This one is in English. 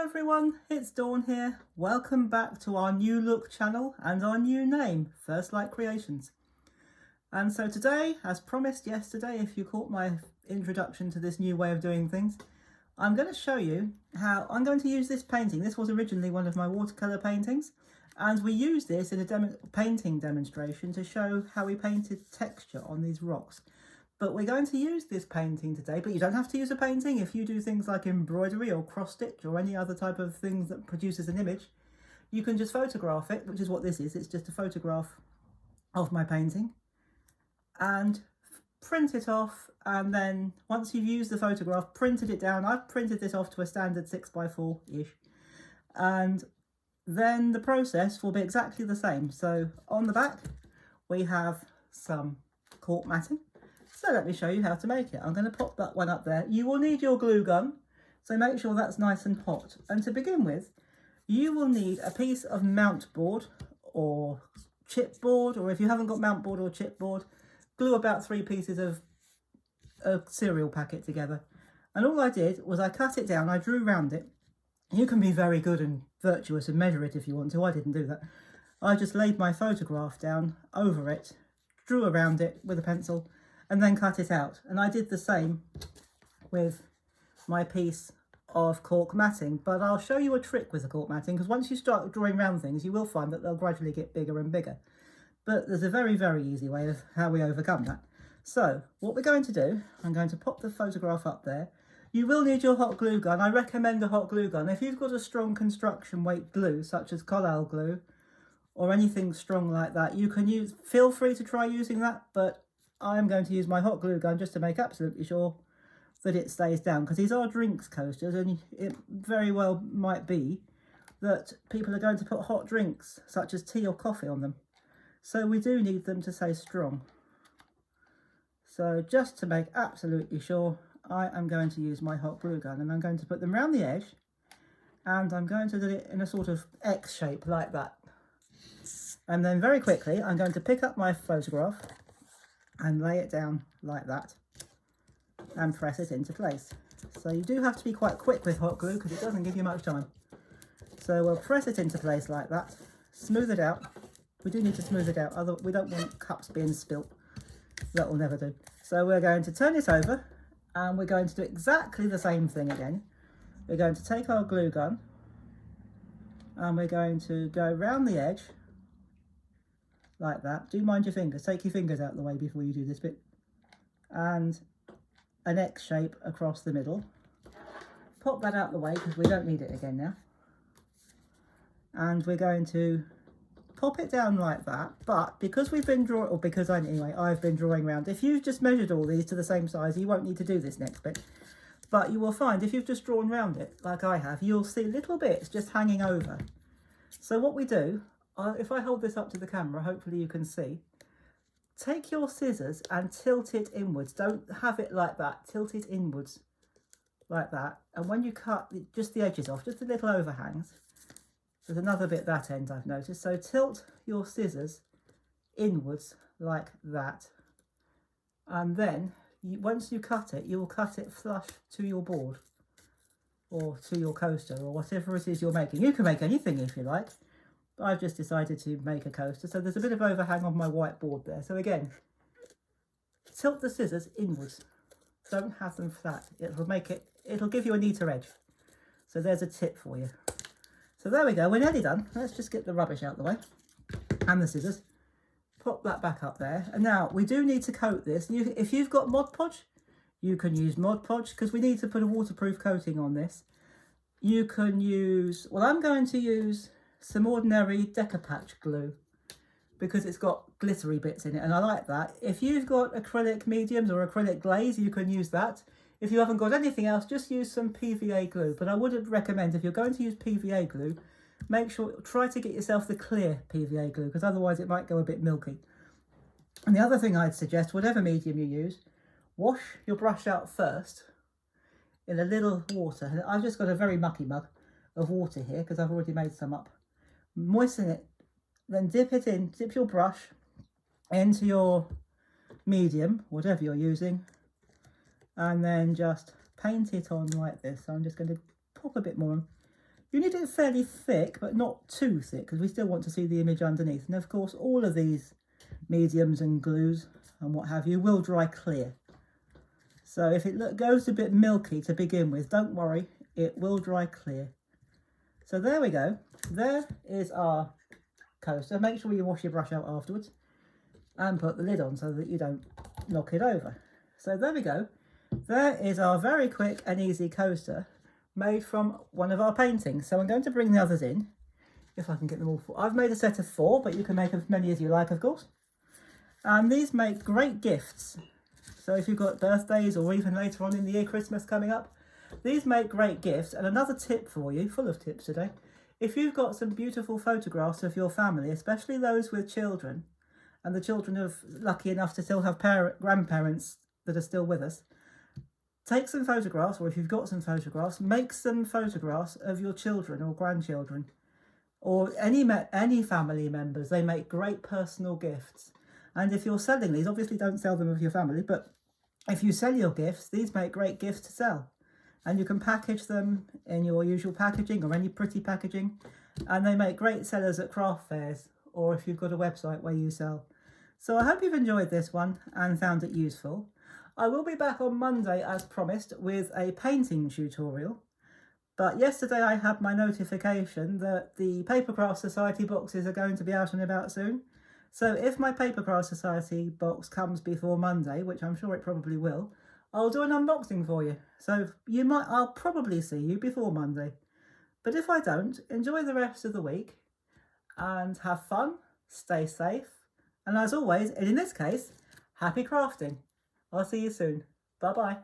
everyone, it's Dawn here. Welcome back to our new look channel and our new name, First Light Creations. And so today, as promised yesterday, if you caught my introduction to this new way of doing things, I'm going to show you how I'm going to use this painting. This was originally one of my watercolour paintings, and we used this in a painting demonstration to show how we painted texture on these rocks. But we're going to use this painting today, but you don't have to use a painting. If you do things like embroidery or cross stitch or any other type of things that produces an image, you can just photograph it, which is what this is. It's just a photograph of my painting and print it off. And then once you've used the photograph, printed it down, I've printed this off to a standard 6x4-ish. And then the process will be exactly the same. So on the back, we have some cork matting. So let me show you how to make it. I'm going to pop that one up there. You will need your glue gun, so make sure that's nice and hot. And to begin with, you will need a piece of mount board or chipboard, or if you haven't got mount board or chipboard, glue about 3 pieces of a cereal packet together. And all I did was I cut it down, I drew round it. You can be very good and virtuous and measure it if you want to. I didn't do that. I just laid my photograph down over it, drew around it with a pencil, and then cut it out. And I did the same with my piece of cork matting, but I'll show you a trick with the cork matting, because once you start drawing around things, you will find that they'll gradually get bigger and bigger. But there's a very, very easy way of how we overcome that. So what we're going to do, I'm going to pop the photograph up there. You will need your hot glue gun. I recommend a hot glue gun. If you've got a strong construction weight glue, such as collal glue, or anything strong like that, you can use, feel free to try using that, but I'm going to use my hot glue gun just to make absolutely sure that it stays down, because these are drinks coasters, and it very well might be that people are going to put hot drinks such as tea or coffee on them. So we do need them to stay strong. So just to make absolutely sure, I am going to use my hot glue gun, and I'm going to put them around the edge, and I'm going to do it in a sort of X shape like that. And then very quickly, I'm going to pick up my photograph and lay it down like that and press it into place. So you do have to be quite quick with hot glue because it doesn't give you much time. So we'll press it into place like that, smooth it out. We do need to smooth it out, otherwise we don't want cups being spilt. That will never do. So we're going to turn it over, and we're going to do exactly the same thing again. We're going to take our glue gun and we're going to go round the edge like that. Do mind your fingers, take your fingers out of the way before you do this bit. And an X shape across the middle. Pop that out of the way because we don't need it again now. And we're going to pop it down like that. But because we've been drawing, or because I've been drawing around. If you've just measured all these to the same size, you won't need to do this next bit. But you will find if you've just drawn around it, like I have, you'll see little bits just hanging over. So what we do, if I hold this up to the camera, hopefully you can see. Take your scissors and tilt it inwards. Don't have it like that. Tilt it inwards like that. And when you cut just the edges off, just the little overhangs, there's another bit that end I've noticed. So tilt your scissors inwards like that. And then once you cut it, you'll cut it flush to your board or to your coaster or whatever it is you're making. You can make anything if you like. But I've just decided to make a coaster, so there's a bit of overhang on my white board there. So again, tilt the scissors inwards. Don't have them flat. It'll give you a neater edge. So there's a tip for you. So there we go, we're nearly done. Let's just get the rubbish out of the way and the scissors. Pop that back up there. And now we do need to coat this. If you've got Mod Podge, you can use Mod Podge because we need to put a waterproof coating on this. You can use, well, I'm going to use some ordinary deco patch glue because it's got glittery bits in it and I like that. If you've got acrylic mediums or acrylic glaze, you can use that. If you haven't got anything else, just use some PVA glue. But I would recommend, if you're going to use PVA glue, try to get yourself the clear PVA glue because otherwise it might go a bit milky. And the other thing I'd suggest, whatever medium you use, wash your brush out first in a little water. And I've just got a very mucky mug of water here because I've already made some up. Moisten it, then dip your brush into your medium, whatever you're using, and then just paint it on like this. So I'm just going to pop a bit more on. You need it fairly thick, but not too thick, because we still want to see the image underneath. And of course, all of these mediums and glues and what have you will dry clear. So if it goes a bit milky to begin with, don't worry, it will dry clear. So there we go. There is our coaster. Make sure you wash your brush out afterwards and put the lid on so that you don't knock it over. So there we go. There is our very quick and easy coaster made from one of our paintings. So I'm going to bring the others in, if I can get them all. I've made a set of 4, but you can make as many as you like, of course. And these make great gifts. So if you've got birthdays or even later on in the year, Christmas coming up, these make great gifts. And another tip for you, full of tips today, if you've got some beautiful photographs of your family, especially those with children, and the children are lucky enough to still have grandparents that are still with us, take some photographs, or if you've got some photographs, make some photographs of your children or grandchildren, or any family members. They make great personal gifts. And if you're selling these, obviously don't sell them with your family, but if you sell your gifts, these make great gifts to sell. And you can package them in your usual packaging or any pretty packaging. And they make great sellers at craft fairs, or if you've got a website where you sell. So I hope you've enjoyed this one and found it useful. I will be back on Monday, as promised, with a painting tutorial. But yesterday I had my notification that the Papercraft Society boxes are going to be out and about soon. So if my Papercraft Society box comes before Monday, which I'm sure it probably will, I'll do an unboxing for you. So I'll probably see you before Monday. But if I don't, enjoy the rest of the week and have fun, stay safe, and as always, and in this case, happy crafting. I'll see you soon. Bye bye.